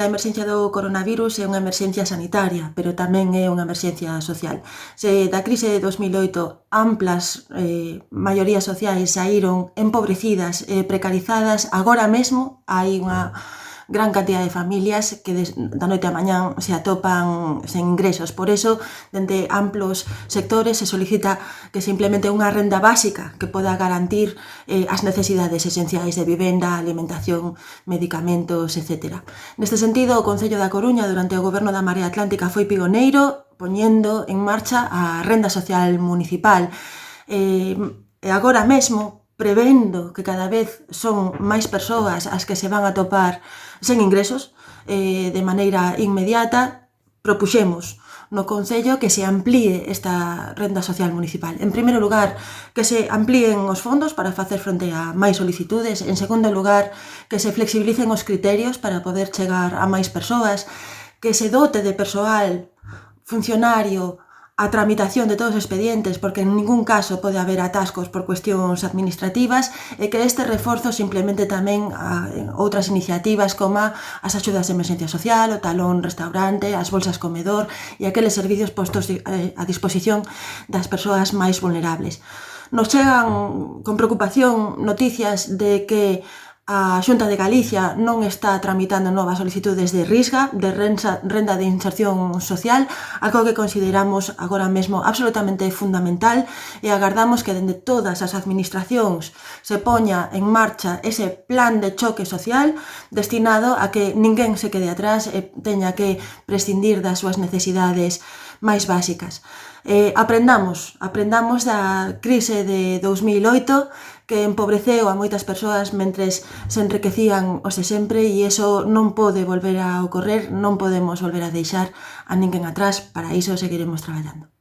A emerxencia do coronavirus é unha emerxencia sanitaria, pero tamén é unha emerxencia social. Se da crise de 2008 amplas maiorías sociais saíron empobrecidas e precarizadas, agora mesmo hai unha gran cantidad de familias que da noite á mañán se atopan sen ingresos. Por eso, dende amplos sectores se solicita que se implemente unha renda básica que poda garantir as necesidades esenciais de vivenda, alimentación, medicamentos, etc. Neste sentido, o Concello da Coruña, durante o goberno da Marea Atlántica, foi pioneiro poñendo en marcha a renda social municipal. E agora mesmo, prevendo que cada vez son máis persoas as que se van a topar sen ingresos, de maneira inmediata, propuxemos no Concello que se amplíe esta renda social municipal. En primeiro lugar, que se amplíen os fondos para facer fronte a máis solicitudes. En segundo lugar, que se flexibilicen os criterios para poder chegar a máis persoas. Que se dote de persoal funcionario a tramitación de todos os expedientes, porque en ningún caso pode haber atascos por cuestións administrativas, e que este reforzo se implemente tamén outras iniciativas como as axudas de emerxencia social, o talón restaurante, as bolsas comedor e aqueles servicios postos a disposición das persoas máis vulnerables. Nos chegan con preocupación noticias de que a Xunta de Galicia non está tramitando novas solicitudes de RISGA, de renda de inserción social, algo que consideramos agora mesmo absolutamente fundamental, e agardamos que dende todas as administracións se poña en marcha ese plan de choque social destinado a que ninguén se quede atrás e teña que prescindir das súas necesidades máis básicas. Aprendamos da crise de 2008 que empobreceu a moitas persoas mentres se enriquecían os de sempre, e iso non pode volver a ocorrer, non podemos volver a deixar a ninguén atrás. Para iso seguiremos traballando.